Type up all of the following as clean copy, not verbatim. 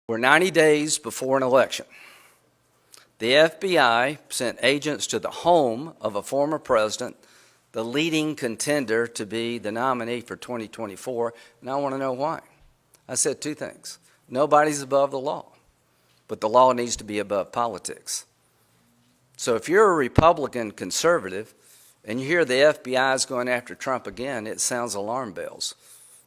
We're 90 days before an election. The FBI sent agents to the home of a former president, the leading contender to be the nominee for 2024, and I want to know why. I said two things. Nobody's above the law, but the law needs to be above politics. So if you're a Republican conservative and you hear the FBI is going after Trump again, it sounds alarm bells.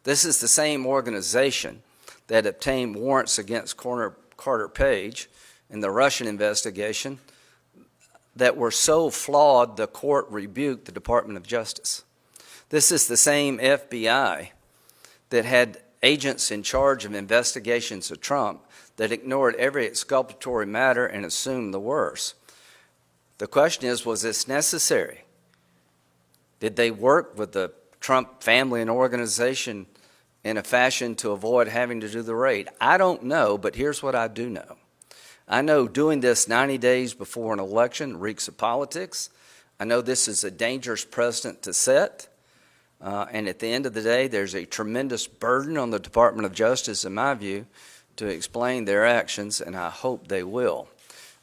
This is the same organization that obtained warrants against Carter Page in the Russian investigation that were so flawed the court rebuked the Department of Justice. This is the same FBI that had agents in charge of investigations of Trump that ignored every exculpatory matter and assumed the worst. The question is, was this necessary? Did they work with the Trump family and organization in a fashion to avoid having to do the raid? I don't know, but here's what I do know. I know doing this 90 days before an election reeks of politics. I know this is a dangerous precedent to set. And at the end of the day, there's a tremendous burden on the Department of Justice, in my view, to explain their actions, and I hope they will.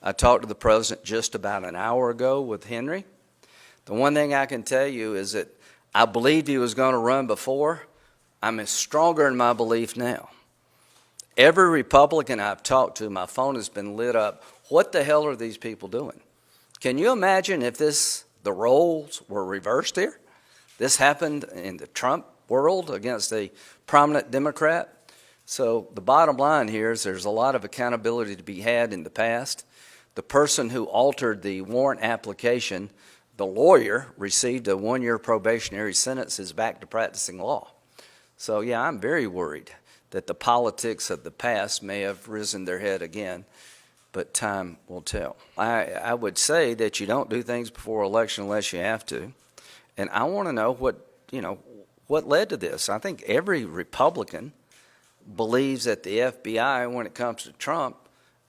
I talked to the president just about an hour ago with Henry. The one thing I can tell you is that I believed he was going to run before. I'm stronger in my belief now. Every Republican I've talked to, my phone has been lit up. What the hell are these people doing? Can you imagine if the roles were reversed here? This happened in the Trump world against a prominent Democrat. So the bottom line here is there's a lot of accountability to be had in the past. The person who altered the warrant application, the lawyer, received a 1-year probationary sentence, is back to practicing law. So yeah, I'm very worried that the politics of the past may have risen their head again, but time will tell. I would say that you don't do things before election unless you have to, and I want to know what led to this. I think every Republican believes that the FBI, when it comes to Trump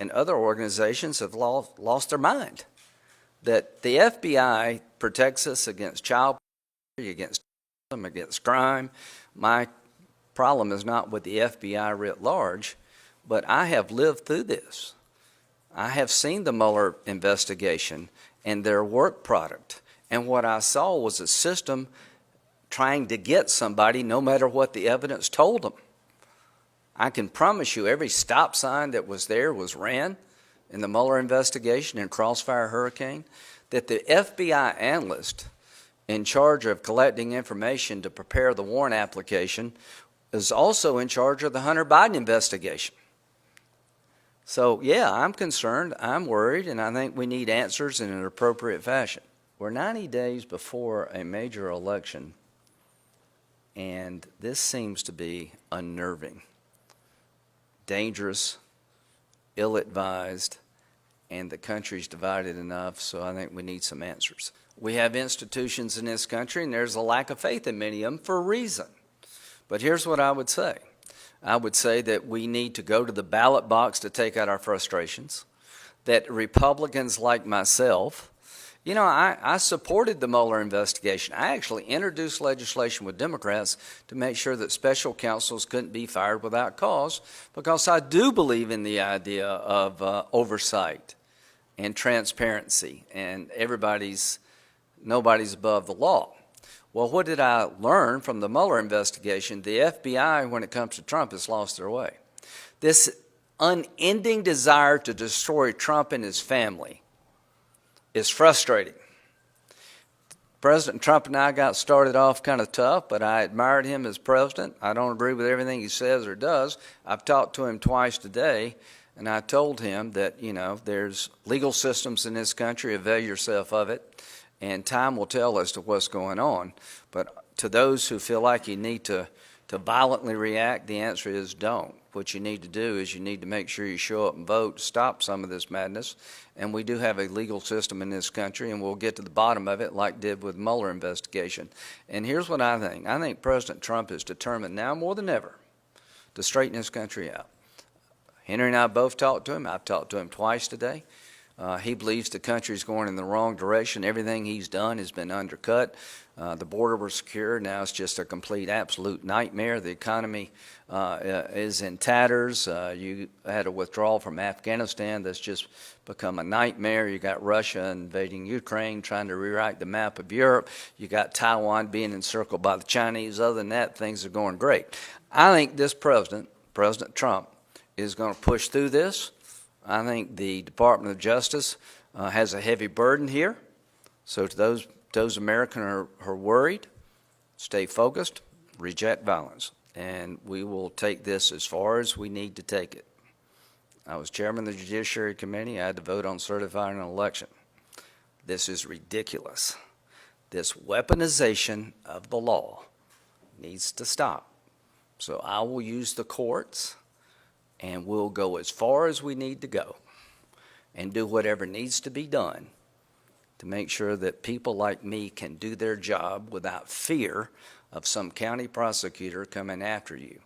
and other organizations, have lost their mind. That the FBI protects us against child pornography, against terrorism, against crime. My problem is not with the FBI writ large, but I have lived through this. I have seen the Mueller investigation and their work product, and what I saw was a system trying to get somebody no matter what the evidence told them. I can promise you every stop sign that was there was ran in the Mueller investigation and Crossfire Hurricane, that the FBI analyst in charge of collecting information to prepare the warrant application is also in charge of the Hunter Biden investigation. So yeah, I'm concerned, I'm worried, and I think we need answers in an appropriate fashion. We're 90 days before a major election, and this seems to be unnerving, dangerous, ill-advised, and the country's divided enough, so I think we need some answers. We have institutions in this country, and there's a lack of faith in many of them for a reason. But here's what I would say. I would say that we need to go to the ballot box to take out our frustrations, that Republicans like myself, I supported the Mueller investigation. I actually introduced legislation with Democrats to make sure that special counsels couldn't be fired without cause, because I do believe in the idea of oversight and transparency, and nobody's above the law. Well, what did I learn from the Mueller investigation? The FBI, when it comes to Trump, has lost their way. This unending desire to destroy Trump and his family is frustrating. President Trump and I got started off kind of tough, but I admired him as president. I don't agree with everything he says or does. I've talked to him twice today, and I told him that, there's legal systems in this country, avail yourself of it, and time will tell as to what's going on. But to those who feel like you need to violently react, the answer is don't. What you need to do is you need to make sure you show up and vote, stop some of this madness, and we do have a legal system in this country, and we'll get to the bottom of it like did with Mueller investigation. And here's what I think. I think President Trump is determined now more than ever to straighten this country out. Henry and I both talked to him. I've talked to him twice today. He believes the country's going in the wrong direction. Everything he's done has been undercut. The border was secure. Now it's just a complete, absolute nightmare. The economy is in tatters. You had a withdrawal from Afghanistan that's just become a nightmare. You got Russia invading Ukraine, trying to rewrite the map of Europe. You got Taiwan being encircled by the Chinese. Other than that, things are going great. I think this president, President Trump, is going to push through this. I think the Department of Justice has a heavy burden here. So to those Americans who are worried, stay focused, reject violence, and we will take this as far as we need to take it. I was chairman of the Judiciary Committee. I had to vote on certifying an election. This is ridiculous. This weaponization of the law needs to stop. So I will use the courts, and we'll go as far as we need to go and do whatever needs to be done to make sure that people like me can do their job without fear of some county prosecutor coming after you.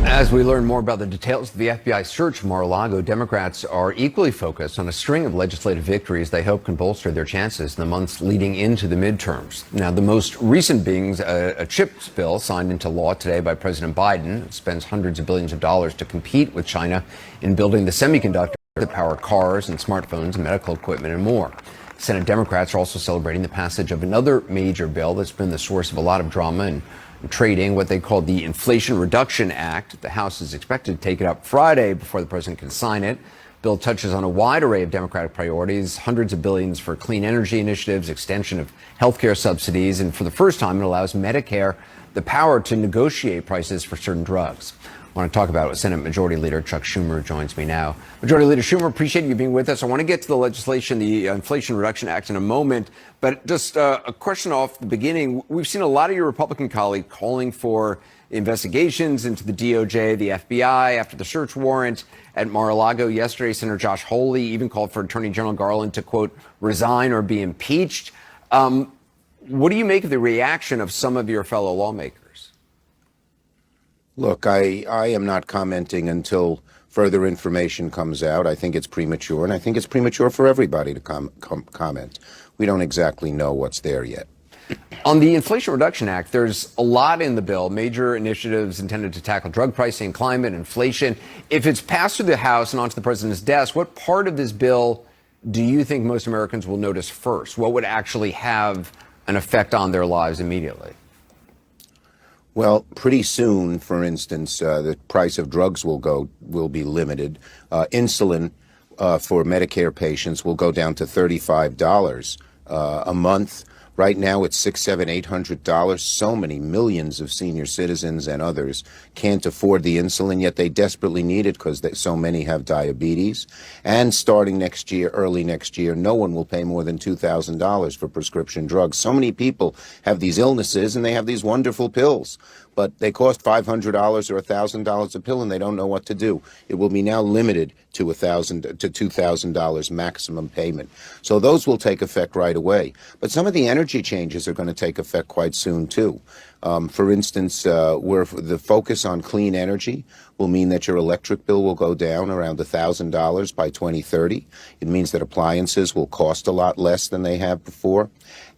As we learn more about the details of the FBI search of Mar-a-Lago, Democrats are equally focused on a string of legislative victories they hope can bolster their chances in the months leading into the midterms. Now, the most recent being a CHIPS bill signed into law today by President Biden. It spends hundreds of billions of dollars to compete with China in building the semiconductors that power cars and smartphones and medical equipment and more. Senate Democrats are also celebrating the passage of another major bill that's been the source of a lot of drama and trading, what they call the Inflation Reduction Act. The House is expected to take it up Friday before the president can sign it. Bill touches on a wide array of Democratic priorities, hundreds of billions for clean energy initiatives, extension of health care subsidies, and for the first time, it allows Medicare the power to negotiate prices for certain drugs. I want to talk about it with Senate Majority Leader Chuck Schumer joins me now. Majority Leader Schumer, appreciate you being with us. I want to get to the legislation, the Inflation Reduction Act, in a moment. But just a question off the beginning. We've seen a lot of your Republican colleagues calling for investigations into the DOJ, the FBI, after the search warrant at Mar-a-Lago yesterday. Senator Josh Hawley even called for Attorney General Garland to, quote, resign or be impeached. What do you make of the reaction of some of your fellow lawmakers? Look, I am not commenting until further information comes out. I think it's premature, and I think it's premature for everybody to comment. We don't exactly know what's there yet. On the Inflation Reduction Act, there's a lot in the bill, major initiatives intended to tackle drug pricing, climate, inflation. If it's passed through the House and onto the president's desk, what part of this bill do you think most Americans will notice first? What would actually have an effect on their lives immediately? Well, pretty soon, for instance, the price of drugs will be limited. Insulin for Medicare patients will go down to $35 a month. Right now, it's $600, $700, $800. So many millions of senior citizens and others can't afford the insulin, yet they desperately need it because so many have diabetes. And starting next year, early next year, no one will pay more than $2,000 for prescription drugs. So many people have these illnesses and they have these wonderful pills, but they cost $500 or $1,000 a pill and they don't know what to do. It will be now limited to $1,000 to $2,000 maximum payment. So those will take effect right away. But some of the energy changes are going to take effect quite soon, too. For instance, where the focus on clean energy will mean that your electric bill will go down around $1,000 by 2030. It means that appliances will cost a lot less than they have before.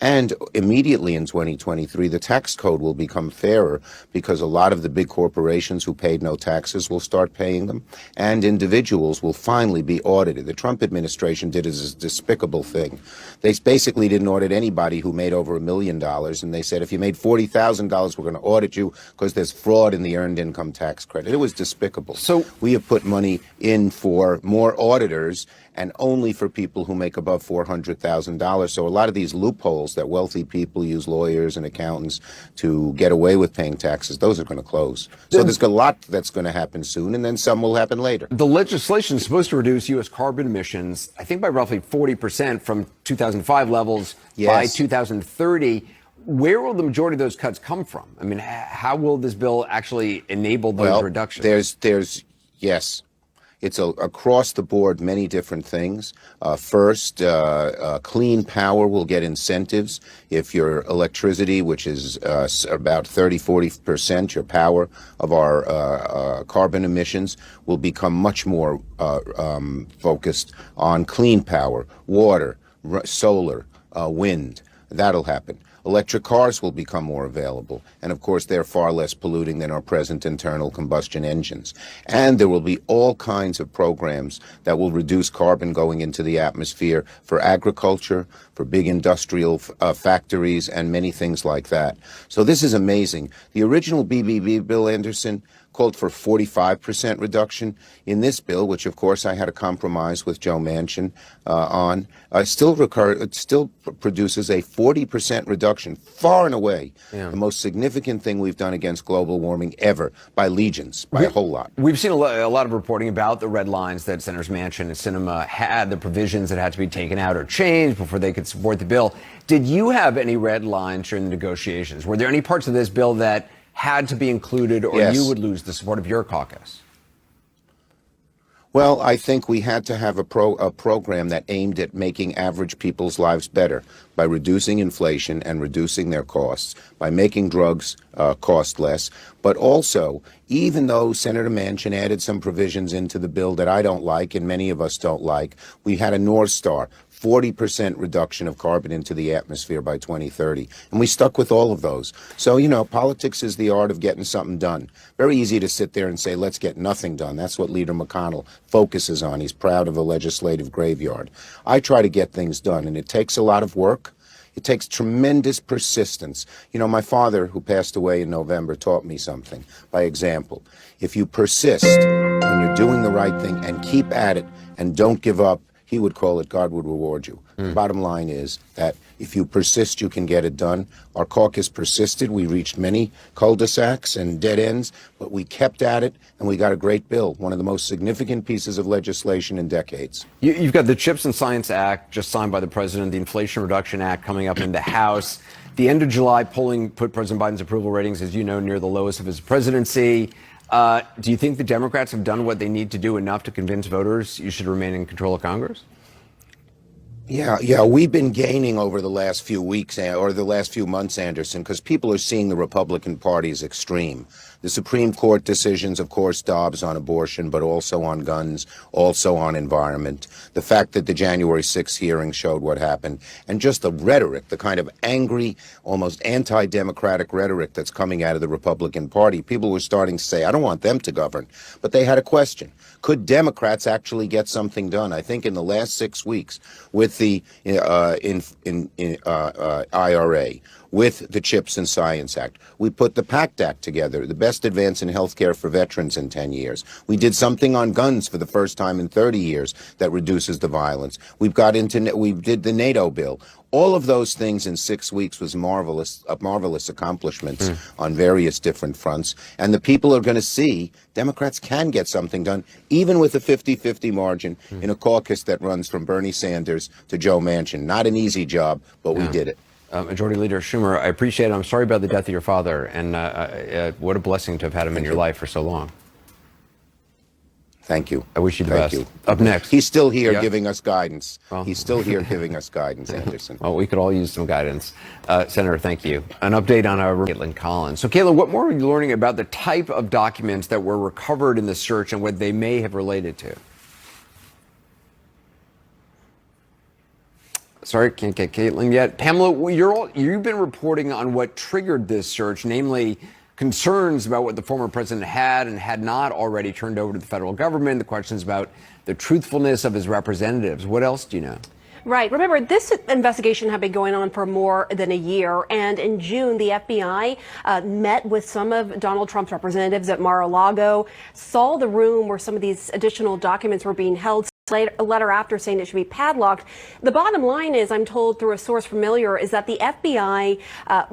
And immediately in 2023, the tax code will become fairer because a lot of the big corporations who paid no taxes will start paying them, and individuals will finally be audited. The Trump administration did a despicable thing. They basically didn't audit anybody who made over $1 million, and they said, if you made $40,000, we're going to audit you because there's fraud in the earned income tax credit. It was despicable. So we have put money in for more auditors and only for people who make above $400,000. So a lot of these loopholes that wealthy people use lawyers and accountants to get away with paying taxes, those are going to close. So there's a lot that's going to happen soon, and then some will happen later. The legislation is supposed to reduce U.S. carbon emissions, I think, by roughly 40% from 2005 levels by 2030. Where will the majority of those cuts come from? I mean, how will this bill actually enable those reductions? Yes. It's across the board, many different things. First, clean power will get incentives. If your electricity, which is about 30–40% your power of our carbon emissions, will become much more focused on clean power, water, solar, wind. That'll happen. Electric cars will become more available, and of course they're far less polluting than our present internal combustion engines. And there will be all kinds of programs that will reduce carbon going into the atmosphere for agriculture, for big industrial factories, and many things like that. So this is amazing. The original BBB bill, Anderson, called for 45% reduction. In this bill, which of course I had a compromise with Joe Manchin on, it still produces a 40% reduction, far and away the most significant thing we've done against global warming ever, by legions, by a whole lot. We've seen a lot of reporting about the red lines that Senators Manchin and Sinema had, the provisions that had to be taken out or changed before they could support the bill. Did you have any red lines during the negotiations? Were there any parts of this bill that had to be included, or Yes. you would lose the support of your caucus? Well, I think we had to have a program that aimed at making average people's lives better by reducing inflation and reducing their costs, by making drugs cost less. But also, even though Senator Manchin added some provisions into the bill that I don't like and many of us don't like, we had a North Star. 40% reduction of carbon into the atmosphere by 2030. And we stuck with all of those. So, you know, politics is the art of getting something done. Very easy to sit there and say, let's get nothing done. That's what Leader McConnell focuses on. He's proud of a legislative graveyard. I try to get things done, and it takes a lot of work. It takes tremendous persistence. You know, my father, who passed away in November, taught me something by example. If you persist when you're doing the right thing and keep at it and don't give up, he would call it God would reward you. The bottom line is that if you persist, you can get it done. Our caucus persisted. We reached many cul-de-sacs and dead ends, but we kept at it, and we got a great bill, one of the most significant pieces of legislation in decades. You've got the CHIPS and Science Act just signed by the president, the Inflation Reduction Act coming up in the House. The end of July polling put President Biden's approval ratings, as you know, near the lowest of his presidency. Do you think the Democrats have done what they need to do enough to convince voters you should remain in control of Congress? Yeah, we've been gaining over the last few weeks or the last few months, Anderson, because people are seeing the Republican Party as extreme. The Supreme Court decisions, of course, Dobbs on abortion, but also on guns, also on environment. The fact that the January 6th hearing showed what happened, and just the rhetoric, the kind of angry, almost anti-democratic rhetoric that's coming out of the Republican Party. People were starting to say, I don't want them to govern. But they had a question. Could Democrats actually get something done? I think in the last 6 weeks with the IRA, with the CHIPS and Science Act. We put the PACT Act together, the best advance in health care for veterans in 10 years. We did something on guns for the first time in 30 years that reduces the violence. We did the NATO bill. All of those things in 6 weeks was marvelous accomplishments on various different fronts. And the people are going to see Democrats can get something done, even with a 50-50 margin in a caucus that runs from Bernie Sanders to Joe Manchin. Not an easy job, but we did it. Majority Leader Schumer, I appreciate it. I'm sorry about the death of your father, and what a blessing to have had him in your life for so long. Thank you. I wish you the best. You. Up next. He's still here giving us guidance. Well. He's still here giving us guidance, Anderson. Well, we could all use some guidance. Senator, thank you. An update on our Caitlin Collins. So, Caitlin, what more are you learning about the type of documents that were recovered in the search and what they may have related to? Sorry, can't get Caitlin yet. Pamela, you've been reporting on what triggered this search, namely concerns about what the former president had and had not already turned over to the federal government, the questions about the truthfulness of his representatives. What else do you know? Right. Remember, this investigation had been going on for more than a year. And in June, the FBI met with some of Donald Trump's representatives at Mar-a-Lago, saw the room where some of these additional documents were being held. a letter after saying it should be padlocked. The bottom line is, I'm told through a source familiar, is that the FBI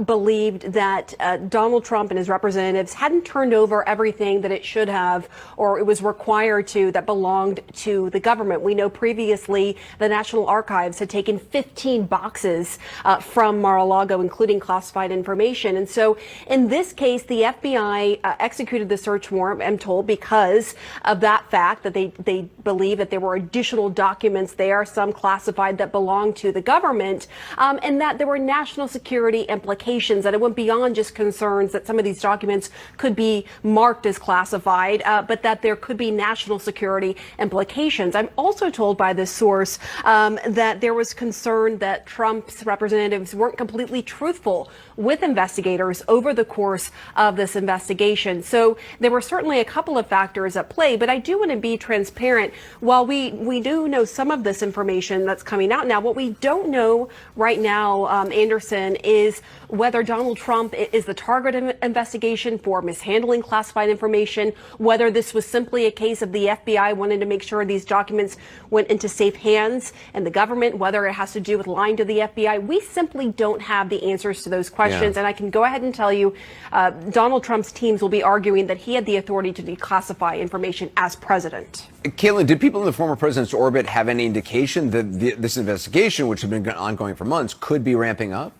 believed that Donald Trump and his representatives hadn't turned over everything that it should have, or it was required to, that belonged to the government. We know previously the National Archives had taken 15 boxes from Mar-a-Lago, including classified information. And so in this case, the FBI executed the search warrant, I'm told, because of that fact that they believe that there were additional documents there, some classified, that belonged to the government, and that there were national security implications, that it went beyond just concerns that some of these documents could be marked as classified, but that there could be national security implications. I'm also told by this source that there was concern that Trump's representatives weren't completely truthful with investigators over the course of this investigation. So there were certainly a couple of factors at play, but I do want to be transparent. While we do know some of this information that's coming out now, what we don't know right now, Anderson, is whether Donald Trump is the target of investigation for mishandling classified information, whether this was simply a case of the FBI wanting to make sure these documents went into safe hands and the government, whether it has to do with lying to the FBI. We simply don't have the answers to those questions. And I can go ahead and tell you, Donald Trump's teams will be arguing that he had the authority to declassify information as president. Caitlin, did people in the former president's orbit have any indication that this investigation, which had been ongoing for months, could be ramping up?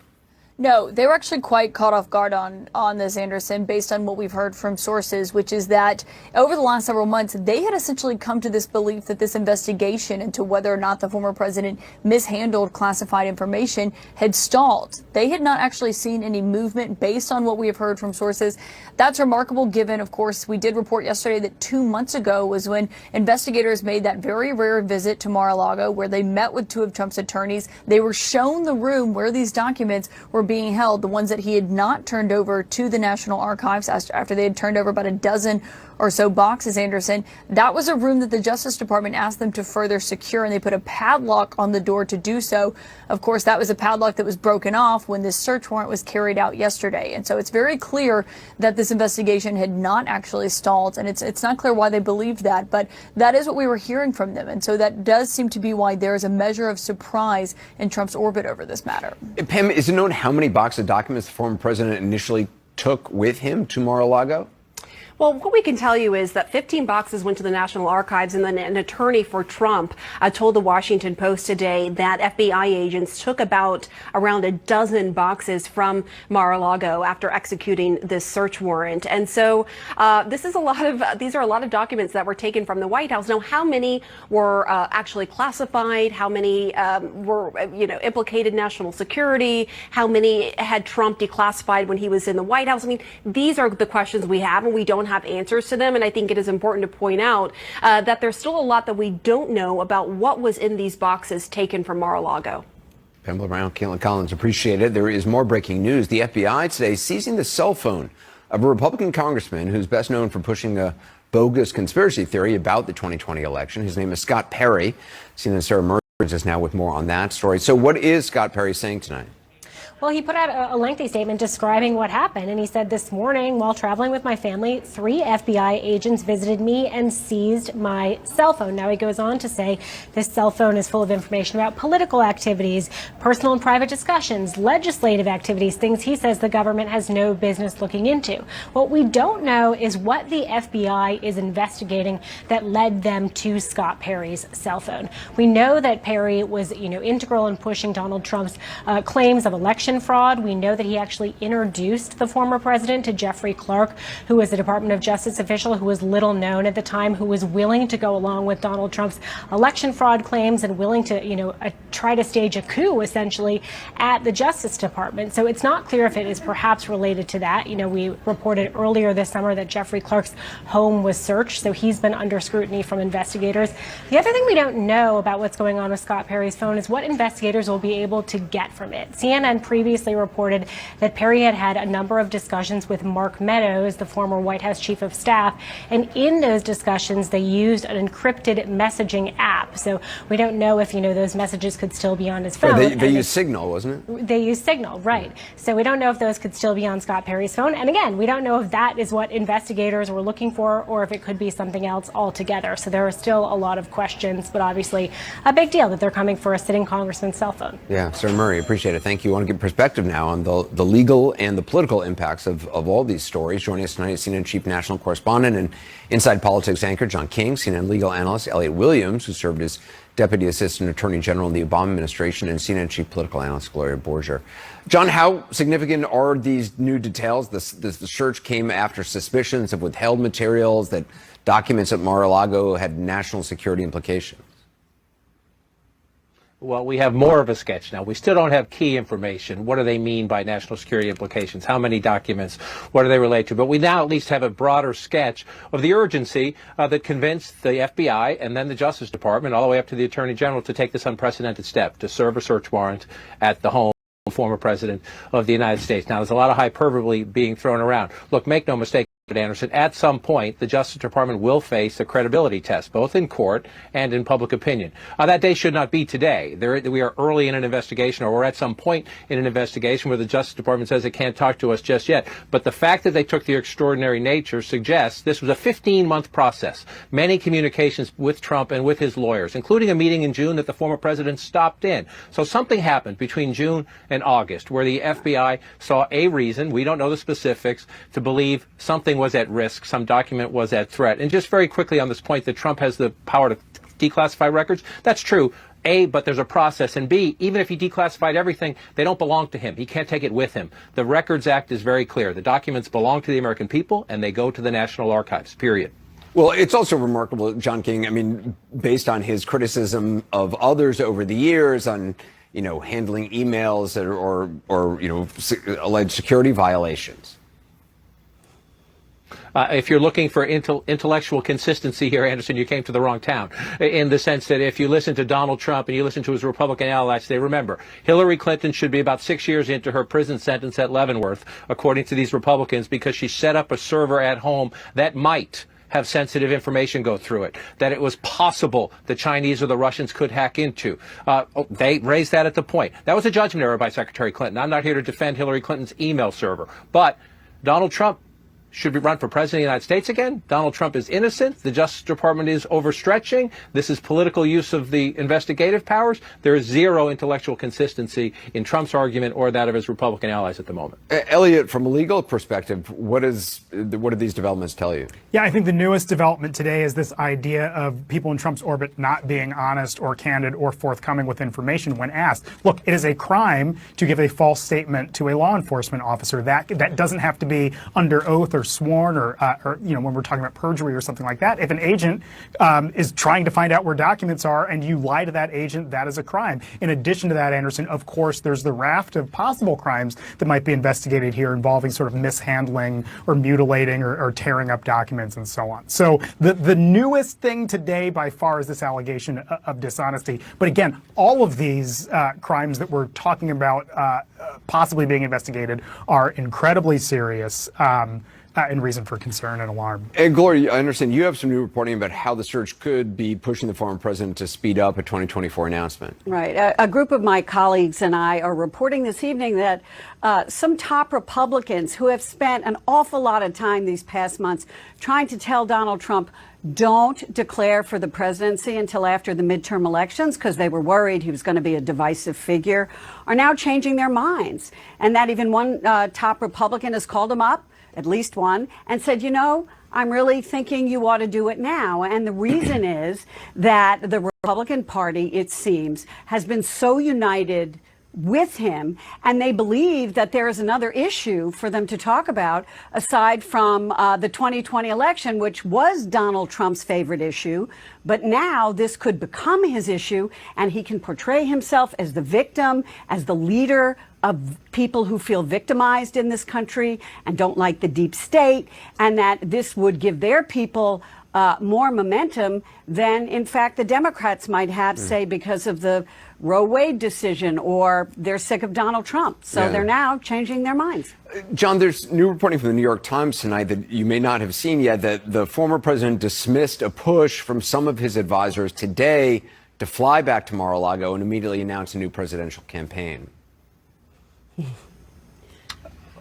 No, they were actually quite caught off guard on this, Anderson, based on what we've heard from sources, which is that over the last several months, they had essentially come to this belief that this investigation into whether or not the former president mishandled classified information had stalled. They had not actually seen any movement based on what we have heard from sources. That's remarkable given, of course, we did report yesterday that 2 months ago was when investigators made that very rare visit to Mar-a-Lago where they met with two of Trump's attorneys. They were shown the room where these documents were being held, the ones that he had not turned over to the National Archives after they had turned over about a dozen or so boxes, Anderson. That was a room that the Justice Department asked them to further secure, and they put a padlock on the door to do so. Of course, that was a padlock that was broken off when this search warrant was carried out yesterday. And so it's very clear that this investigation had not actually stalled, and it's not clear why they believed that, but that is what we were hearing from them. And so that does seem to be why there is a measure of surprise in Trump's orbit over this matter. Pam, is it known how many boxes of documents the former president initially took with him to Mar-a-Lago? Well, what we can tell you is that 15 boxes went to the National Archives, and then an attorney for Trump told the Washington Post today that FBI agents took around a dozen boxes from Mar-a-Lago after executing this search warrant. And so these are a lot of documents that were taken from the White House. Now, how many were actually classified? How many were, implicated national security? How many had Trump declassified when he was in the White House? I mean, these are the questions we have, and we don't have answers to them. And I think it is important to point out that there's still a lot that we don't know about what was in these boxes taken from Mar-a-Lago. Pamela Brown, Caitlin Collins, appreciate it. There is more breaking news. The FBI today seizing the cell phone of a Republican congressman who's best known for pushing a bogus conspiracy theory about the 2020 election. His name is Scott Perry. CNN Sarah Merz is now with more on that story. So what is Scott Perry saying tonight? Well, he put out a lengthy statement describing what happened. And he said, this morning, while traveling with my family, 3 FBI agents visited me and seized my cell phone. Now, he goes on to say this cell phone is full of information about political activities, personal and private discussions, legislative activities, things he says the government has no business looking into. What we don't know is what the FBI is investigating that led them to Scott Perry's cell phone. We know that Perry was, integral in pushing Donald Trump's claims of election fraud. We know that he actually introduced the former president to Jeffrey Clark, who was a Department of Justice official who was little known at the time, who was willing to go along with Donald Trump's election fraud claims and willing to, try to stage a coup, essentially, at the Justice Department. So it's not clear if it is perhaps related to that. We reported earlier this summer that Jeffrey Clark's home was searched, so he's been under scrutiny from investigators. The other thing we don't know about what's going on with Scott Perry's phone is what investigators will be able to get from it. CNN previously reported that Perry had had a number of discussions with Mark Meadows, the former White House chief of staff, and in those discussions they used an encrypted messaging app. So we don't know if, those messages could still be on his phone. They used Signal, wasn't it? They use Signal, right. So we don't know if those could still be on Scott Perry's phone. And again, we don't know if that is what investigators were looking for or if it could be something else altogether. So there are still a lot of questions, but obviously a big deal that they're coming for a sitting congressman's cell phone. Yeah, Senator Murray, appreciate it. Thank you. I want to get perspective now on the legal and the political impacts of all these stories. Joining us tonight is CNN Chief National Correspondent and Inside Politics anchor John King, CNN legal analyst Elliot Williams, who served as Deputy Assistant Attorney General in the Obama administration, and CNN Chief Political Analyst Gloria Borger. John, how significant are these new details? The search came after suspicions of withheld materials, that documents at Mar-a-Lago had national security implications. Well, we have more of a sketch now. We still don't have key information. What do they mean by national security implications? How many documents? What do they relate to? But we now at least have a broader sketch of the urgency that convinced the FBI and then the Justice Department, all the way up to the Attorney General, to take this unprecedented step, to serve a search warrant at the home of the former President of the United States. Now, there's a lot of hyperbole being thrown around. Look, make no mistake, Anderson, at some point, the Justice Department will face a credibility test, both in court and in public opinion. That day should not be today. We are early in an investigation, or we're at some point in an investigation where the Justice Department says it can't talk to us just yet. But the fact that they took the extraordinary nature suggests this was a 15-month process. Many communications with Trump and with his lawyers, including a meeting in June that the former president stopped in. So something happened between June and August where the FBI saw a reason, we don't know the specifics, to believe something was at risk, some document was at threat. And just very quickly on this point that Trump has the power to declassify records, that's true. A, but there's a process. And B, even if he declassified everything, they don't belong to him. He can't take it with him. The Records Act is very clear. The documents belong to the American people, and they go to the National Archives, period. Well, it's also remarkable, John King, I mean, based on his criticism of others over the years on, handling emails or alleged security violations. If you're looking for intellectual consistency here, Anderson, you came to the wrong town, in the sense that if you listen to Donald Trump and you listen to his Republican allies, they remember Hillary Clinton should be about 6 years into her prison sentence at Leavenworth, according to these Republicans, because she set up a server at home that might have sensitive information go through it, that it was possible the Chinese or the Russians could hack into. They raised that at the point. That was a judgment error by Secretary Clinton. I'm not here to defend Hillary Clinton's email server, but Donald Trump should be run for president of the United States again. Donald Trump is innocent. The Justice Department is overstretching. This is political use of the investigative powers. There is zero intellectual consistency in Trump's argument or that of his Republican allies at the moment. Elliot, from a legal perspective, what do these developments tell you? Yeah, I think the newest development today is this idea of people in Trump's orbit not being honest or candid or forthcoming with information when asked. Look, it is a crime to give a false statement to a law enforcement officer. That doesn't have to be under oath or sworn or when we're talking about perjury or something like that. If an agent is trying to find out where documents are and you lie to that agent, that is a crime. In addition to that, Anderson, of course, there's the raft of possible crimes that might be investigated here involving sort of mishandling or mutilating or tearing up documents and so on. So the newest thing today by far is this allegation of dishonesty. But again, all of these crimes that we're talking about possibly being investigated are incredibly serious. And reason for concern and alarm. And Gloria, I understand you have some new reporting about how the search could be pushing the former president to speed up a 2024 announcement. Right. A group of my colleagues and I are reporting this evening that some top Republicans who have spent an awful lot of time these past months trying to tell Donald Trump, don't declare for the presidency until after the midterm elections because they were worried he was going to be a divisive figure, are now changing their minds. And that even one top Republican has called him up, at least one, and said, I'm really thinking you ought to do it now. And the reason is that the Republican Party, it seems, has been so united with him, and they believe that there is another issue for them to talk about aside from the 2020 election, which was Donald Trump's favorite issue. But now this could become his issue, and he can portray himself as the victim, as the leader of people who feel victimized in this country and don't like the deep state, and that this would give their people more momentum than, in fact, the Democrats might have, say, because of the Roe Wade decision, or they're sick of Donald Trump. So Yeah. they're now changing their minds. John, there's new reporting from the New York Times tonight that you may not have seen yet, that the former president dismissed a push from some of his advisors today to fly back to Mar-a-Lago and immediately announce a new presidential campaign.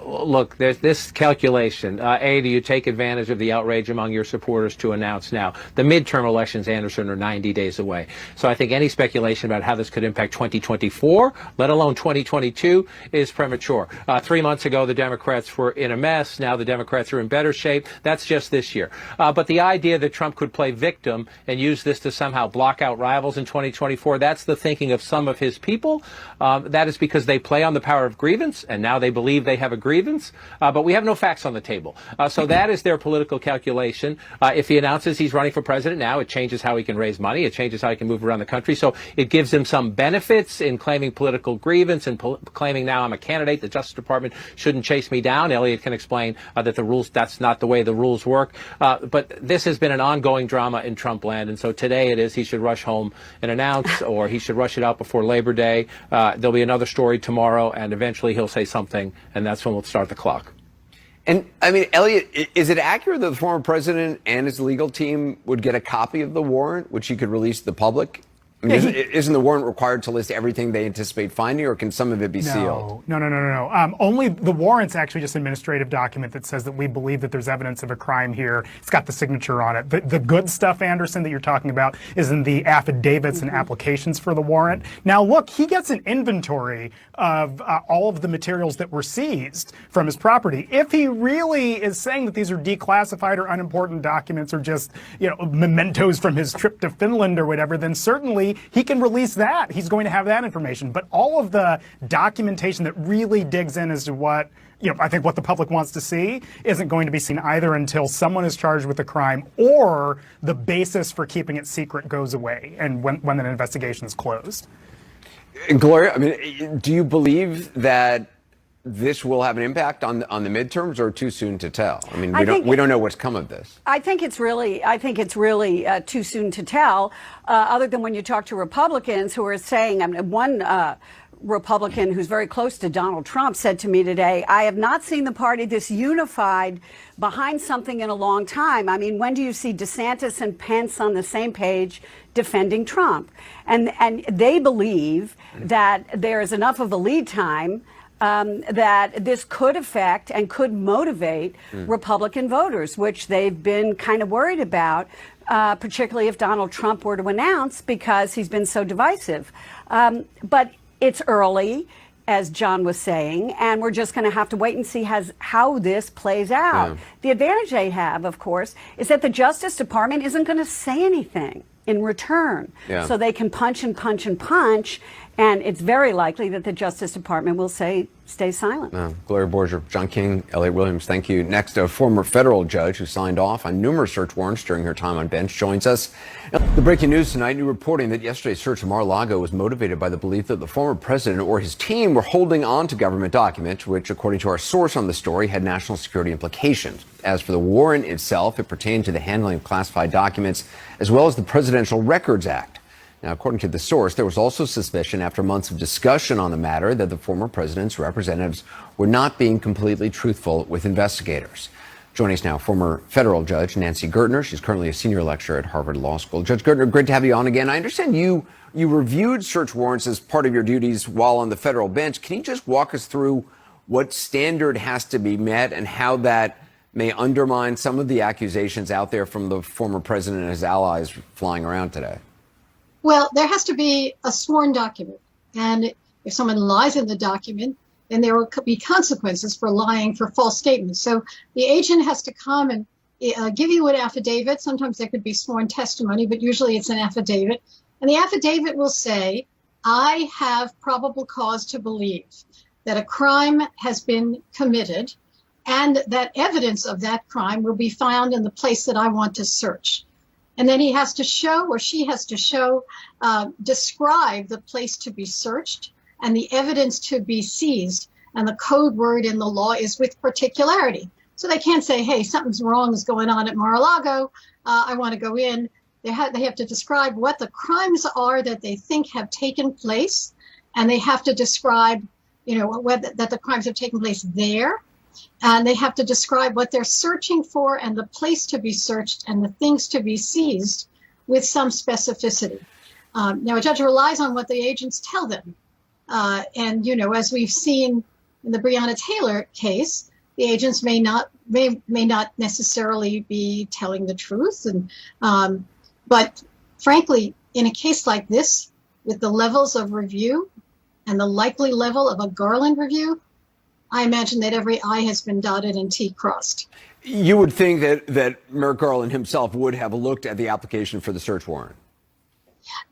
Look, there's this calculation. A, do you take advantage of the outrage among your supporters to announce now? The midterm elections, Anderson, are 90 days away. So I think any speculation about how this could impact 2024, let alone 2022, is premature. 3 months ago, the Democrats were in a mess. Now the Democrats are in better shape. That's just this year. But the idea that Trump could play victim and use this to somehow block out rivals in 2024, that's the thinking of some of his people. That is because they play on the power of grievance, and now they believe they have a grievance. But we have no facts on the table. So that is their political calculation. If he announces he's running for president now, it changes how he can raise money. It changes how he can move around the country. So it gives him some benefits in claiming political grievance and claiming now I'm a candidate. The Justice Department shouldn't chase me down. Elliot can explain that the rules, that's not the way the rules work. But this has been an ongoing drama in Trump land. And so today it is he should rush home and announce, or he should rush it out before Labor Day. There'll be another story tomorrow, and eventually he'll say something, and that's when we'll start the clock. And, I mean, Elliot, is it accurate that the former president and his legal team would get a copy of the warrant, which he could release to the public? I mean, isn't the warrant required to list everything they anticipate finding, or can some of it be sealed? No. Only the warrant's actually just an administrative document that says that we believe that there's evidence of a crime here. It's got the signature on it. The good stuff, Anderson, that you're talking about is in the affidavits and applications for the warrant. Now, look, he gets an inventory of all of the materials that were seized from his property. If he really is saying that these are declassified or unimportant documents, or just, mementos from his trip to Finland or whatever, then certainly he can release that. He's going to have that information. But all of the documentation that really digs in as to what, I think what the public wants to see isn't going to be seen either until someone is charged with a crime or the basis for keeping it secret goes away and when an investigation is closed. Gloria, I mean, do you believe that this will have an impact on the midterms, or too soon to tell? I mean, we don't know what's come of this. I think it's really too soon to tell. Other than when you talk to Republicans who are saying, one Republican who's very close to Donald Trump said to me today, I have not seen the party this unified behind something in a long time. I mean, when do you see DeSantis and Pence on the same page defending Trump? And they believe that there is enough of a lead time that this could affect and could motivate Republican voters, which they've been kind of worried about, particularly if Donald Trump were to announce, because he's been so divisive. But it's early, as John was saying, and we're just going to have to wait and see how this plays out. Yeah. The advantage they have, of course, is that the Justice Department isn't going to say anything in return. Yeah. So they can punch and punch and punch, and it's very likely that the Justice Department will stay silent. Gloria Borger, John King, Elliot Williams, thank you. Next, a former federal judge who signed off on numerous search warrants during her time on bench joins us. The breaking news tonight, new reporting that yesterday's search of Mar-a-Lago was motivated by the belief that the former president or his team were holding on to government documents, which, according to our source on the story, had national security implications. As for the warrant itself, it pertained to the handling of classified documents, as well as the Presidential Records Act. Now, according to the source, there was also suspicion after months of discussion on the matter that the former president's representatives were not being completely truthful with investigators. Joining us now, former federal judge Nancy Gertner. She's currently a senior lecturer at Harvard Law School. Judge Gertner, great to have you on again. I understand you reviewed search warrants as part of your duties while on the federal bench. Can you just walk us through what standard has to be met and how that may undermine some of the accusations out there from the former president and his allies flying around today? Well, there has to be a sworn document. And if someone lies in the document, then there will be consequences for lying for false statements. So the agent has to come and give you an affidavit. Sometimes there could be sworn testimony, but usually it's an affidavit. And the affidavit will say, I have probable cause to believe that a crime has been committed and that evidence of that crime will be found in the place that I want to search. And then he has to show, or she has to show, describe the place to be searched and the evidence to be seized. And the code word in the law is with particularity. So they can't say, hey, something's wrong is going on at Mar-a-Lago. I want to go in. They have to describe what the crimes are that they think have taken place, and they have to describe, whether that the crimes have taken place there, and they have to describe what they're searching for and the place to be searched and the things to be seized with some specificity. Now, a judge relies on what the agents tell them, and as we've seen in the Breonna Taylor case, the agents may not necessarily be telling the truth, but frankly, in a case like this, with the levels of review and the likely level of a Garland review, I imagine that every I has been dotted and T crossed. You would think that Merrick Garland himself would have looked at the application for the search warrant.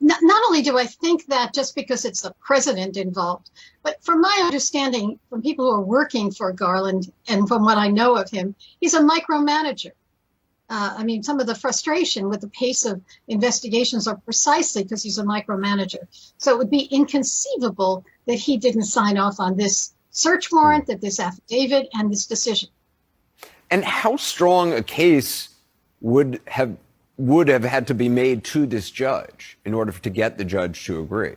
Not only do I think that just because it's the president involved, but from my understanding, from people who are working for Garland and from what I know of him, he's a micromanager. Some of the frustration with the pace of investigations are precisely because he's a micromanager. So it would be inconceivable that he didn't sign off on this search warrant, that this affidavit, and this decision. And how strong a case would have had to be made to this judge in order to get the judge to agree?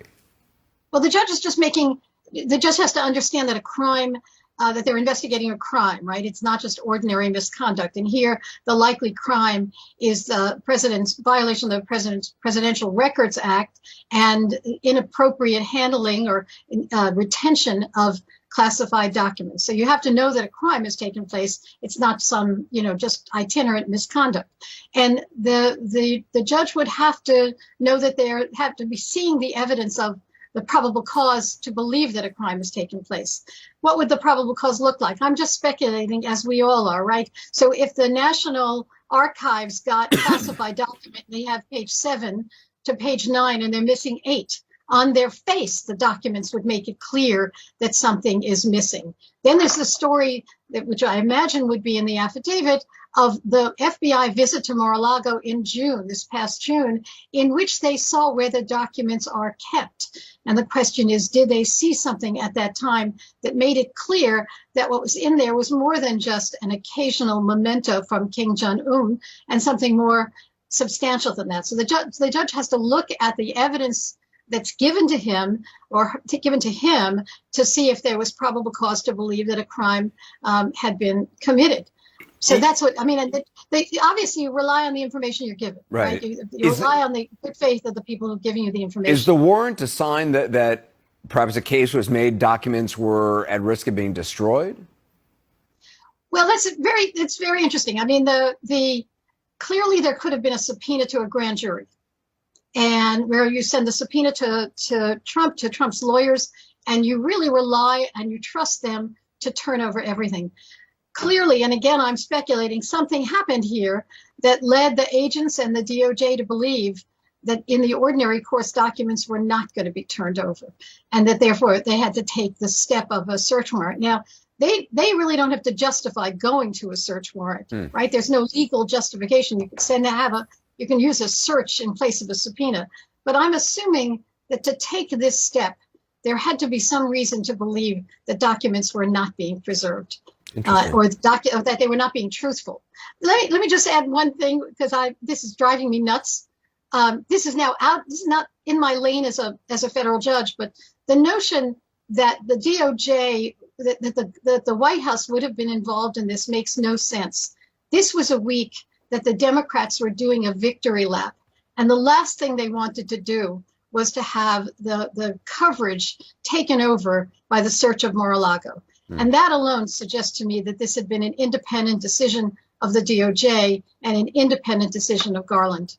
Well, the judge has to understand that a crime, that they're investigating a crime, right? It's not just ordinary misconduct. And here, the likely crime is the president's violation of the Presidential Records Act and inappropriate handling or retention of classified documents. So you have to know that a crime has taken place. It's not some, just itinerant misconduct. And the judge would have to know that they have to be seeing the evidence of the probable cause to believe that a crime has taken place. What would the probable cause look like? I'm just speculating, as we all are, right? So if the National Archives got classified document, they have page 7 to page 9, and they're missing 8. On their face, the documents would make it clear that something is missing. Then there's the story, which I imagine would be in the affidavit, of the FBI visit to Mar-a-Lago in June, this past June, in which they saw where the documents are kept. And the question is, did they see something at that time that made it clear that what was in there was more than just an occasional memento from Kim Jong-un and something more substantial than that? So the judge has to look at the evidence that's given to him to see if there was probable cause to believe that a crime had been committed. So that's what I mean. And they obviously you rely on the information you're given, right? You rely on the good faith of the people who are giving you the information. Is the warrant a sign that perhaps a case was made, documents were at risk of being destroyed? Well, it's very interesting. I mean, the clearly there could have been a subpoena to a grand jury, and where you send the subpoena to Trump's lawyers, and you really rely and you trust them to turn over everything. Clearly, and again, I'm speculating, something happened here that led the agents and the DOJ to believe that in the ordinary course, documents were not going to be turned over, and that therefore they had to take the step of a search warrant. Now, they really don't have to justify going to a search warrant, right? There's no legal justification. You can use a search in place of a subpoena. But I'm assuming that to take this step, there had to be some reason to believe that documents were not being preserved. Or that they were not being truthful. Let me just add one thing, because this is driving me nuts. This is now out. This is not in my lane as a federal judge, but the notion that the DOJ, that the White House would have been involved in this makes no sense. This was a week that the Democrats were doing a victory lap, and the last thing they wanted to do was to have the coverage taken over by the search of Mar-a-Lago. And that alone suggests to me that this had been an independent decision of the DOJ and an independent decision of Garland.